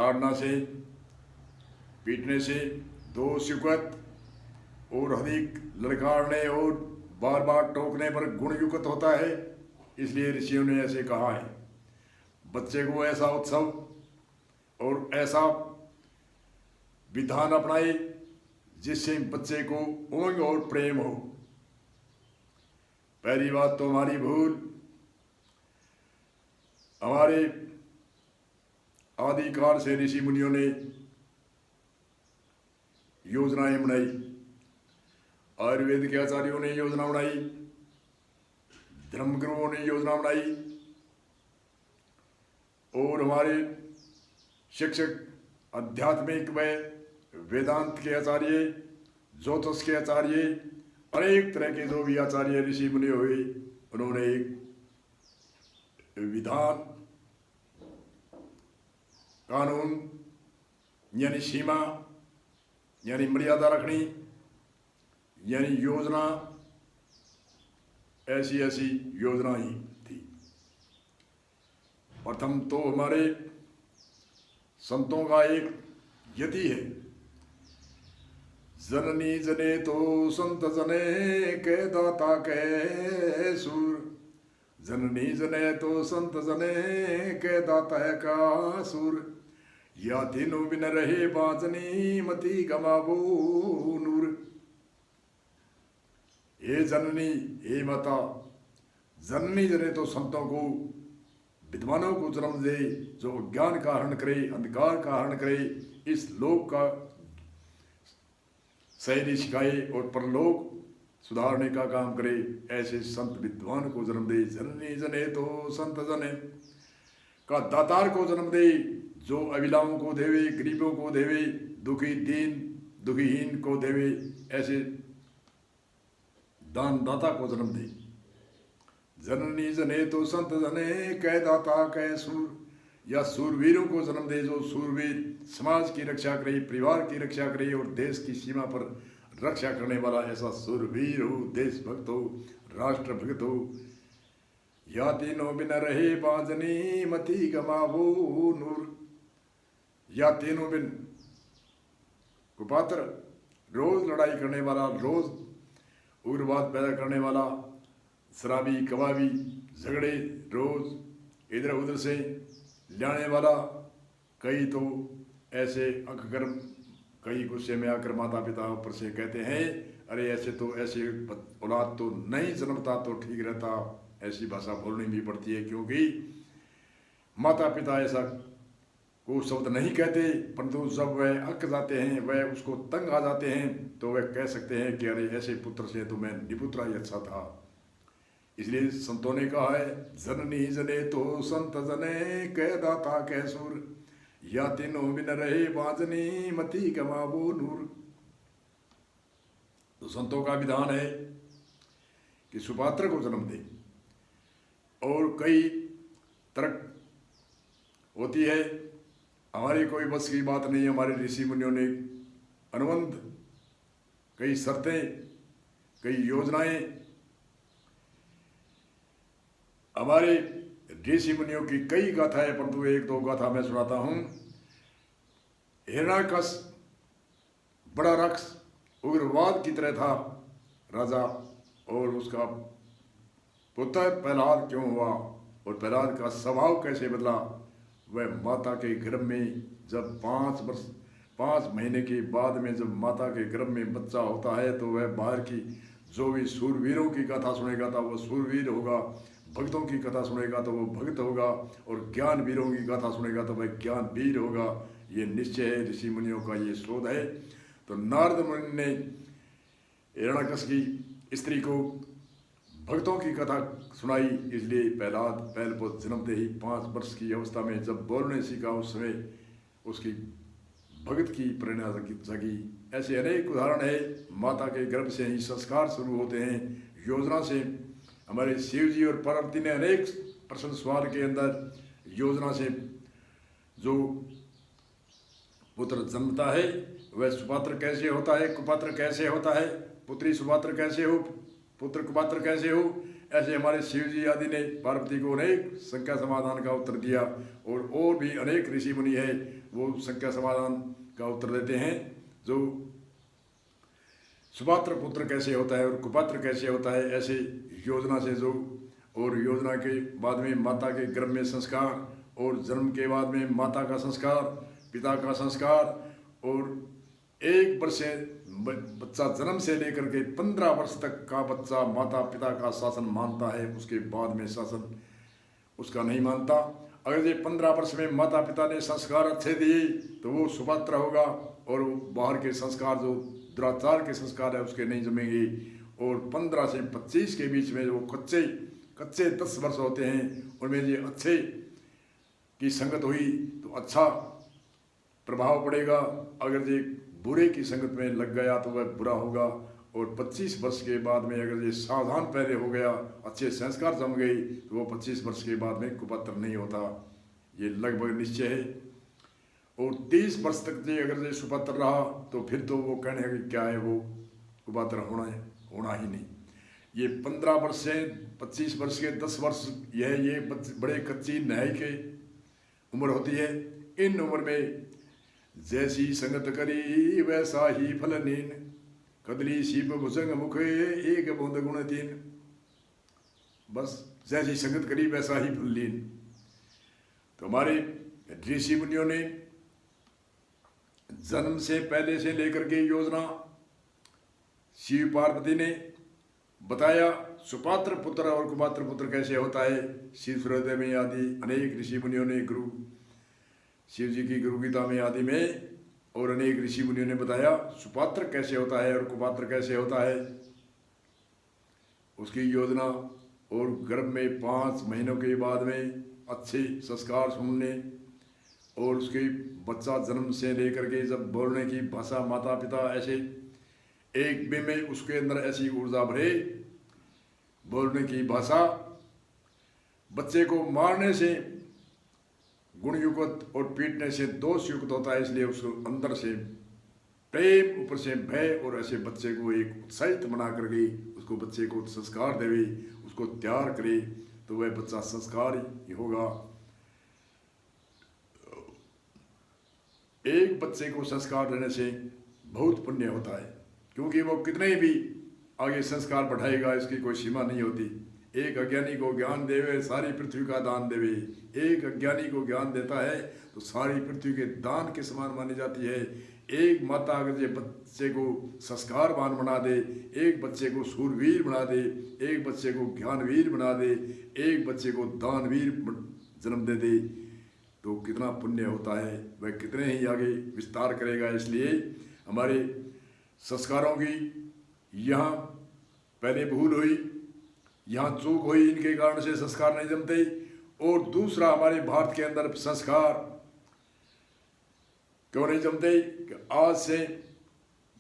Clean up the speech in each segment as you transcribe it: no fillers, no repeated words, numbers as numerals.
ताड़ना से, पीटने से, दो सिकत और अधिक ललकारने और बार बार टोकने पर गुणयुक्त होता है। इसलिए ऋषियों ने ऐसे कहा है। बच्चे को ऐसा उत्सव और ऐसा विधान अपनाए जिससे बच्चे को उमंग और प्रेम हो। पहली बात तो हमारी भूल, हमारे आदिकाल से ऋषि मुनियों ने योजनाएं बनाई, आयुर्वेद के आचार्यों ने योजना बनाई, धर्मगुरुओं ने योजना बनाई और हमारे शिक्षक आध्यात्मिक व वेदांत के आचार्य, ज्योतिष के आचार्य, अनेक तरह के जो भी आचार्य ऋषि मुनि हुए, उन्होंने एक विधान, कानून यानी सीमा यानी मर्यादा रखनी यानी योजना, ऐसी ऐसी योजना ही थी। प्रथम तो हमारे संतों का एक यति है, जननी जने तो संत जने के दाता के सुर, जननी जने तो संत जने के दाता का सुर, या तीनों बिन रहे बाजनी मती गमावो नूर। हे जननी, हे माता, जननी जने तो संतों को, विद्वानों को जन्म दे, जो ज्ञान का हरण करे, अंधकार का हरण करे, इस लोक का सही सिखाए और परलोक सुधारने का काम करे, ऐसे संत विद्वान को जन्म दे। जननी जने तो संत जने का दातार को जन्म दे, जो अविलाओं को देवे, गरीबों को देवे, दुखी दीन दुखीहीन को देवे, ऐसे दान दाता को जन्म दे। जननी जने तो संत जने कह दाता कह सूर, या सूरवीरों को जन्म दे, जो सूरवीर समाज की रक्षा करे, परिवार की रक्षा करे और देश की सीमा पर रक्षा करने वाला ऐसा सूरवीर हो, देशभक्त हो, राष्ट्रभक्त हो। या तीनों बिन रहे बाजनी मती गमावो नूर, या तीनों बिन कुपात्र, रोज लड़ाई करने वाला, रोज उग्रवाद पैदा करने वाला, शराबी कबाबी झगड़े रोज इधर उधर से लाने वाला, कई तो ऐसे अंकगर्म, कई गुस्से में आकर माता पिता ऊपर से कहते हैं, अरे ऐसे तो ऐसे औलाद तो नहीं जन्मता तो ठीक रहता। ऐसी भाषा बोलनी भी पड़ती है, क्योंकि माता पिता ऐसा को शब्द नहीं कहते, परंतु जब वह अक जाते हैं, वह उसको तंग आ जाते हैं, तो वह कह सकते हैं कि अरे ऐसे पुत्र से तो मैं निपुत्रा ही अच्छा था। इसलिए संतों ने कहा है, जननी जने तो संत जने कह दाता कह सुर, या तीनों बिन रहे बाजनी मती गमावो नूर। तो संतों का विधान है कि सुपात्र को जन्म दे, और कई तर्क होती है, हमारी कोई बस की बात नहीं। हमारे ऋषि मुनियों ने अनुबंध, कई शर्तें, कई योजनाएं, हमारे ऋषि मुनियों की कई गाथाएं, परंतु एक दो गाथा मैं सुनाता हूं। हिरण्याकश बड़ा राक्षस उग्रवाद की तरह था राजा, और उसका पुत्र प्रहलाद क्यों हुआ और प्रहलाद का स्वभाव कैसे बदला। वह माता के गर्भ में जब 5 महीने के बाद में जब माता के गर्भ में बच्चा होता है, तो वह बाहर की जो भी सूरवीरों की कथा सुनेगा तो वो सूरवीर होगा, भक्तों की कथा सुनेगा तो वो भक्त होगा, और ज्ञान वीरों की कथा सुनेगा तो वह ज्ञान वीर होगा। ये निश्चय है, ऋषि मुनियों का ये शोध है। तो नारद मुनि ने हिरण्याकश की स्त्री को भक्तों की कथा सुनाई, इसलिए प्रहलाद पहले जन्मते ही 5 वर्ष की अवस्था में जब बोलने सीखा, उस समय उसकी भगत की प्रेरणा जगी। ऐसे अनेक उदाहरण है। माता के गर्भ से ही संस्कार शुरू होते हैं। योजना से हमारे शिव जी और पार्वती ने अनेक प्रश्न सवाल के अंदर योजना से जो पुत्र जन्मता है, वह सुपात्र कैसे होता है, कुपात्र कैसे होता है, पुत्री सुपात्र कैसे हो, पुत्र कुपात्र कैसे हो, ऐसे हमारे शिव जी आदि ने पार्वती को अनेक शंका समाधान का उत्तर दिया, और भी अनेक ऋषि मुनि है वो शंका समाधान का उत्तर देते हैं। जो सुपात्र पुत्र कैसे होता है और कुपात्र कैसे होता है, ऐसे योजना से जो, और योजना के बाद में माता के गर्भ में संस्कार, और जन्म के बाद में माता का संस्कार, पिता का संस्कार, और 1 वर्ष से बच्चा जन्म से लेकर के 15 वर्ष तक का बच्चा माता पिता का शासन मानता है, उसके बाद में शासन उसका नहीं मानता। अगर ये 15 वर्ष में माता पिता ने संस्कार अच्छे दिए तो वो सुपात्र होगा, और बाहर के संस्कार जो दुराचार के संस्कार है उसके नहीं जमेंगे। और 15 से 25 के बीच में जो कच्चे 10 वर्ष होते हैं, उनमें ये अच्छे की संगत हुई तो अच्छा प्रभाव पड़ेगा, अगर ये बुरे की संगत में लग गया तो वह बुरा होगा। और 25 वर्ष के बाद में अगर ये सावधान पहले हो गया, अच्छे संस्कार जम गए, तो वो 25 वर्ष के बाद में कुपात्र नहीं होता, ये लगभग निश्चय है। और 30 वर्ष तक ये अगर ये सुपात्र रहा तो फिर तो वो कहने कि क्या है, वो कुपात्र होना ही नहीं। ये 15 वर्ष से 25 वर्ष के 10 वर्ष ये बड़े कच्ची न्याय के उम्र होती है। इन उम्र में जैसी संगत करी वैसा ही फल नीन, कदली सीप भुजंग मुखे एक बूंद गुण तीन। बस जैसी संगत करी वैसा ही फल लीन। तो हमारे ऋषि मुनियों ने जन्म से पहले से लेकर के योजना शिव पार्वती ने बताया, सुपात्र पुत्र और कुपात्र पुत्र कैसे होता है। शिव सूर्योदय में आदि अनेक ऋषि मुनियों ने गुरु शिव जी की गुरु गीता में आदि में और अनेक ऋषि मुनियों ने बताया सुपात्र कैसे होता है और कुपात्र कैसे होता है, उसकी योजना। और गर्भ में 5 महीनों के बाद में अच्छे संस्कार सुनने, और उसके बच्चा जन्म से लेकर के जब बोलने की भाषा माता पिता ऐसे एक बे में उसके अंदर ऐसी ऊर्जा भरे बोलने की भाषा। बच्चे को मारने से गुणयुक्त और पीटने से दोष युक्त होता है, इसलिए उसको अंदर से प्रेम ऊपर से भय, और ऐसे बच्चे को एक उत्साहित बना करके उसको बच्चे को संस्कार देवे, उसको तैयार करे, तो वह बच्चा संस्कार ही होगा। एक बच्चे को संस्कार देने से बहुत पुण्य होता है, क्योंकि वो कितने भी आगे संस्कार बढ़ाएगा इसकी कोई सीमा नहीं होती। एक अज्ञानी को ज्ञान देवे सारी पृथ्वी का दान देवे। एक अज्ञानी को ज्ञान देता है तो सारी पृथ्वी के दान के समान मानी जाती है। एक माता अगर ये बच्चे को संस्कारवान बना दे, एक बच्चे को सूरवीर बना दे, एक बच्चे को ज्ञानवीर बना दे, एक बच्चे को दानवीर जन्म दे, तो कितना पुण्य होता है, वह कितने ही आगे विस्तार करेगा। इसलिए हमारे संस्कारों की यहाँ पहले भूल हुई, यहाँ चूक हुई, इनके कारण से संस्कार नहीं जमते। और दूसरा, हमारे भारत के अंदर संस्कार क्यों नहीं जमते कि आज से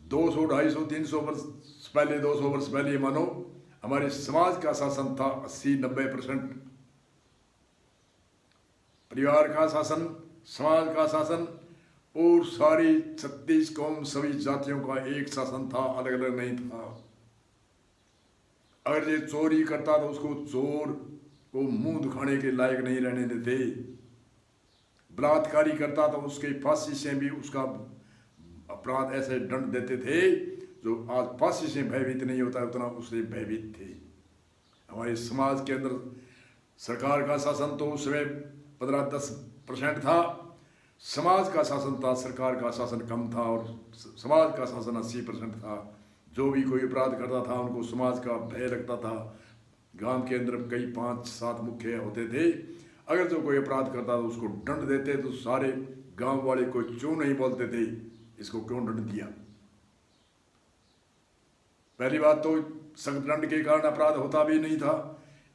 200, 250, 300 वर्ष पहले, 200 वर्ष पहले मानो हमारे समाज का शासन था 80-90%। परिवार का शासन, समाज का शासन, और सारी 36 कौम सभी जातियों का एक शासन था, अलग अलग नहीं था। अगर ये चोरी करता तो उसको चोर को मुंह दिखाने के लायक नहीं रहने देते। बलात्कारी करता तो उसके फांसी से भी उसका अपराध ऐसे दंड देते थे जो आज फांसी से भयभीत नहीं होता, उतना उससे भयभीत थे। हमारे समाज के अंदर सरकार का शासन तो उस समय 15-10% था, समाज का शासन था, सरकार का शासन कम था, और समाज का शासन 80% था। जो भी कोई अपराध करता था उनको समाज का भय लगता था। गांव के अंदर कई 5-7 मुखिया होते थे, अगर जो कोई अपराध करता तो उसको दंड देते, तो सारे गांव वाले को क्यों नहीं बोलते थे इसको क्यों दंड दिया। पहली बात तो सख्त दंड के कारण अपराध होता भी नहीं था।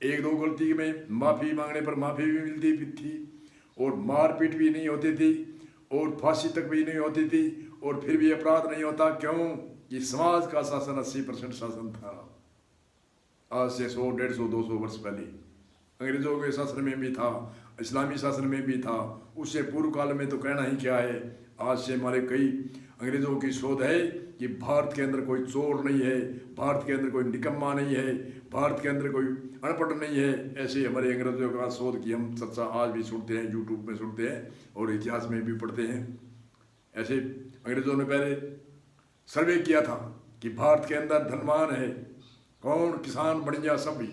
1-2 गलती में माफी मांगने पर माफी भी मिलती थी, और मारपीट भी नहीं होती थी, और फांसी तक भी नहीं होती थी, और फिर भी अपराध नहीं होता। क्यों? ये समाज का शासन 80% शासन था। आज से 100, 150, 200 वर्ष पहले अंग्रेजों के शासन में भी था, इस्लामी शासन में भी था, उससे पूर्व काल में तो कहना ही क्या है। आज से हमारे कई अंग्रेज़ों की शोध है कि भारत के अंदर कोई चोर नहीं है, भारत के अंदर कोई निकम्मा नहीं है, भारत के अंदर कोई अनपढ़ नहीं है। ऐसे हमारे अंग्रेज़ों का शोध की हम चर्चा आज भी सुनते हैं, यूट्यूब में सुनते हैं और इतिहास में भी पढ़ते हैं। ऐसे अंग्रेज़ों ने पहले सर्वे किया था कि भारत के अंदर धनवान है कौन, किसान बढ़िया सभी,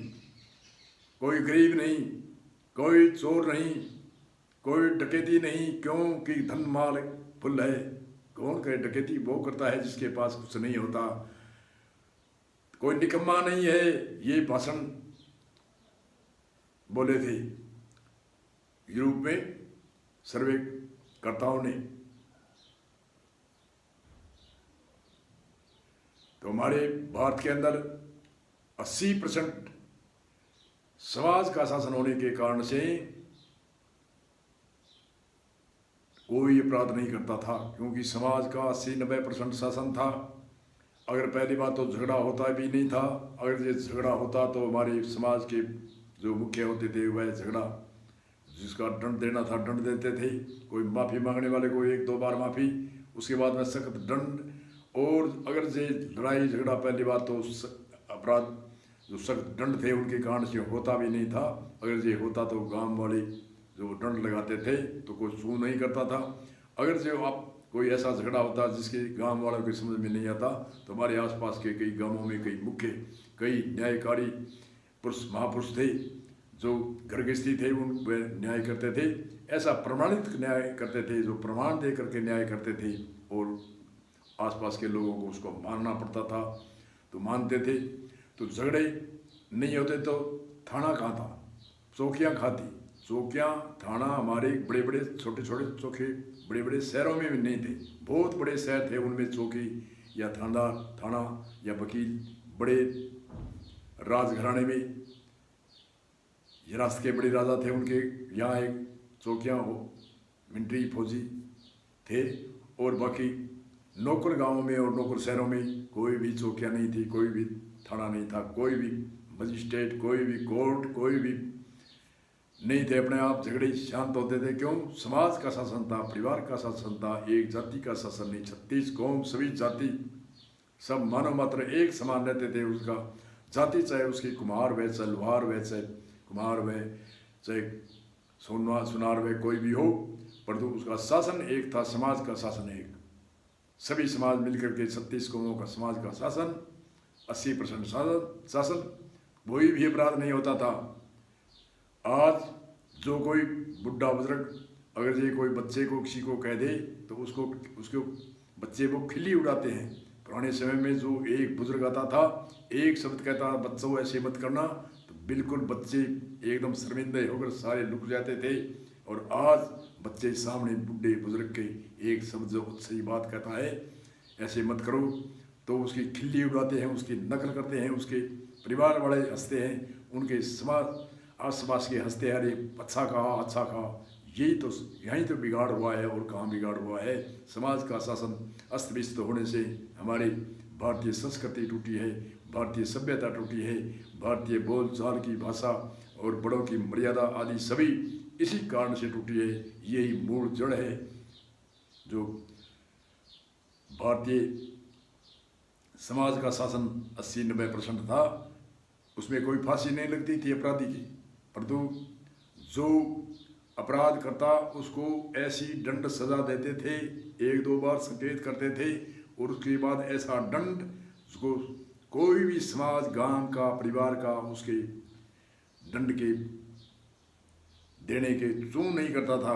कोई गरीब नहीं, कोई चोर नहीं, कोई डकैती नहीं, क्योंकि धन माल फुल है। कौन करे डकैती? वो करता है जिसके पास कुछ नहीं होता। कोई निकम्मा नहीं है। ये भाषण बोले थे यूरोप में सर्वे कर्ताओं ने। तो हमारे भारत के अंदर 80% समाज का शासन होने के कारण से कोई अपराध नहीं करता था, क्योंकि समाज का 80-90% शासन था। अगर पहली बात तो झगड़ा होता भी नहीं था। अगर ये झगड़ा होता तो हमारे समाज के जो मुखिया होते थे वह झगड़ा जिसका दंड देना था दंड देते थे। कोई माफ़ी मांगने वाले को 1-2 बार माफ़ी, उसके बाद में सख्त दंड। और अगर ये लड़ाई झगड़ा पहली बात तो अपराध जो सख्त दंड थे उनके कारण से होता भी नहीं था। अगर ये होता तो गांव वाले जो दंड लगाते थे तो कोई सू नहीं करता था। अगर जो आप कोई ऐसा झगड़ा होता जिसके गांव वालों को समझ में नहीं आता तो हमारे आसपास के कई गांवों में कई मुख्य कई न्यायकारी पुरुष महापुरुष थे जो घर गृहस्थी थे, उन वे न्याय करते थे। ऐसा प्रमाणित न्याय करते थे, जो प्रमाण दे करके न्याय करते थे और आसपास के लोगों को उसको मानना पड़ता था तो मानते थे। तो झगड़े नहीं होते तो थाना कहाँ था? चौकियाँ खाती। चौकियाँ थाना हमारे बड़े बड़े छोटे छोटे चौके बड़े बड़े शहरों में भी नहीं थे। बहुत बड़े शहर थे उनमें चौकी या थाना या वकील बड़े राजघराने में राष्ट्र के बड़े राजा थे उनके यहाँ एक चौकियाँ हो मिलिट्री फौजी थे। और बाकी नौकर गांवों में और नौकर शहरों में कोई भी चौकियाँ नहीं थी, कोई भी थाना नहीं था, कोई भी मजिस्ट्रेट, कोई भी कोर्ट, कोई भी नहीं थे। अपने आप झगड़े शांत होते थे। क्यों? समाज का शासन था, परिवार का शासन था, एक जाति का शासन नहीं। 36 कौम सभी जाति सब मानव मात्र एक समान रहते थे। उसका जाति चाहे उसकी कुम्हार वे, चाहे लोहार वे, चाहे कुम्हार वे, चाहे सुनार वे, कोई भी हो, परंतु उसका शासन एक था। समाज का शासन एक, सभी समाज मिलकर के 36 कौमों का समाज का शासन, 80% शासन, कोई भी अपराध नहीं होता था। आज जो कोई बुढ़ा बुजुर्ग अगर ये कोई बच्चे को किसी को कह दे तो उसके बच्चे वो खिल्ली उड़ाते हैं। पुराने समय में जो एक बुजुर्ग आता था, एक शब्द कहता, बच्चों ऐसे मत करना, तो बिल्कुल बच्चे एकदम शर्मिंदे होकर सारे लुक जाते थे। और आज बच्चे सामने बुढ़े बुजुर्ग के एक शब्द जो सही बात कहता है ऐसे मत करो तो उसकी खिल्ली उड़ाते हैं, उसकी नकल करते हैं, उसके परिवार वाले हंसते हैं, उनके समाज आसपास के हंसते, अरे अच्छा कहा अच्छा कहा। यही तो यहीं तो बिगाड़ हुआ है। और कहाँ बिगाड़ हुआ है? समाज का शासन अस्त व्यस्त होने से हमारी भारतीय संस्कृति टूटी है, भारतीय सभ्यता टूटी है, भारतीय बोलचाल की भाषा और बड़ों की मर्यादा आदि सभी इसी कारण से टूटी है। यही मूल जड़ है। जो भारतीय समाज का शासन 80-90% था, उसमें कोई फांसी नहीं लगती थी अपराधी की, परंतु जो अपराध करता उसको ऐसी दंड सजा देते थे, 1-2 बार संकेत करते थे और उसके बाद ऐसा दंड उसको कोई भी समाज गांव का परिवार का उसके दंड के देने के चूं नहीं करता था।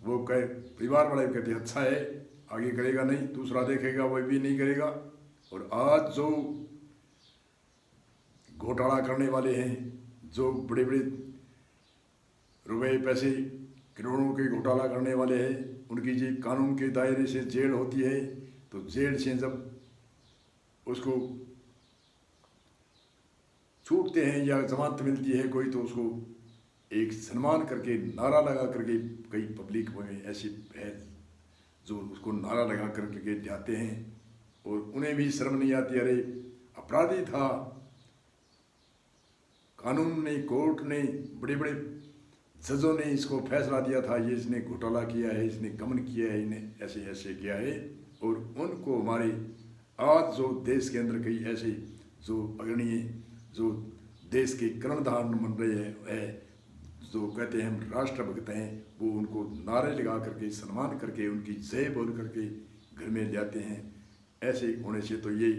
वो कहे परिवार वाले कहते अच्छा है, आगे करेगा नहीं, दूसरा देखेगा वह भी नहीं करेगा। और आज जो घोटाला करने वाले हैं, जो बड़े बड़े रुपए पैसे करोड़ों के घोटाला करने वाले हैं, उनकी जी कानून के दायरे से जेल होती है। तो जेल से जब उसको छूटते हैं या जमानत मिलती है कोई, तो उसको एक सम्मान करके नारा लगा करके कई पब्लिक में ऐसी है जो उसको नारा लगा करके जाते हैं और उन्हें भी शर्म नहीं आती। अरे अपराधी था, कानून ने, कोर्ट ने, बड़े बड़े जजों ने इसको फैसला दिया था, ये इसने घोटाला किया है, इसने गमन किया है, इन्हें ऐसे ऐसे किया है। और उनको हमारे आज जो देश के अंदर कई ऐसे जो अग्रणीय जो देश के कर्णधार बन रहे हैं, जो कहते हैं हम राष्ट्रभक्त हैं, वो उनको नारे लगा करके सम्मान करके उनकी जय बोल करके घर में ले आते हैं। ऐसे होने से तो ये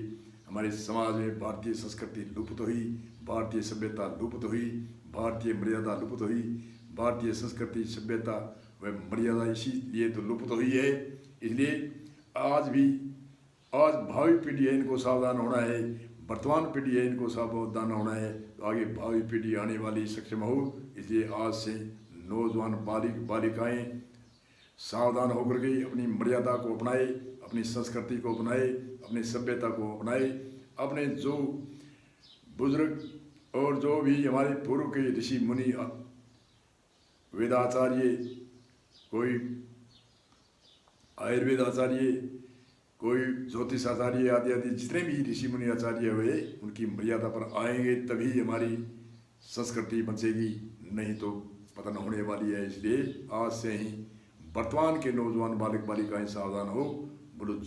हमारे समाज में भारतीय संस्कृति लुप्त हुई, भारतीय सभ्यता लुप्त हुई, भारतीय मर्यादा लुप्त हुई। भारतीय संस्कृति सभ्यता व मर्यादा इसीलिए तो लुप्त हुई है। इसलिए आज भावी पीढ़ी है, इनको सावधान होना है। वर्तमान पीढ़ी है, इनको सावधान होना है, तो आगे भावी पीढ़ी आने वाली सक्षम हो। इसलिए आज से नौजवान बालिकाएं सावधान होकर के अपनी मर्यादा को अपनाए, अपनी संस्कृति को अपनाए, अपनी सभ्यता को अपनाए। अपने जो बुजुर्ग और जो भी हमारे पूर्व के ऋषि मुनि, वेदाचार्य, कोई आयुर्वेद आचार्य, कोई ज्योतिष आचार्य आदि आदि जितने भी ऋषि मुनि आचार्य हुए, उनकी मर्यादा पर आएंगे तभी हमारी संस्कृति बचेगी, नहीं तो पतन होने वाली है। इसलिए आज से ही वर्तमान के नौजवान बालक बालिकाएं सावधान हो। बोलो।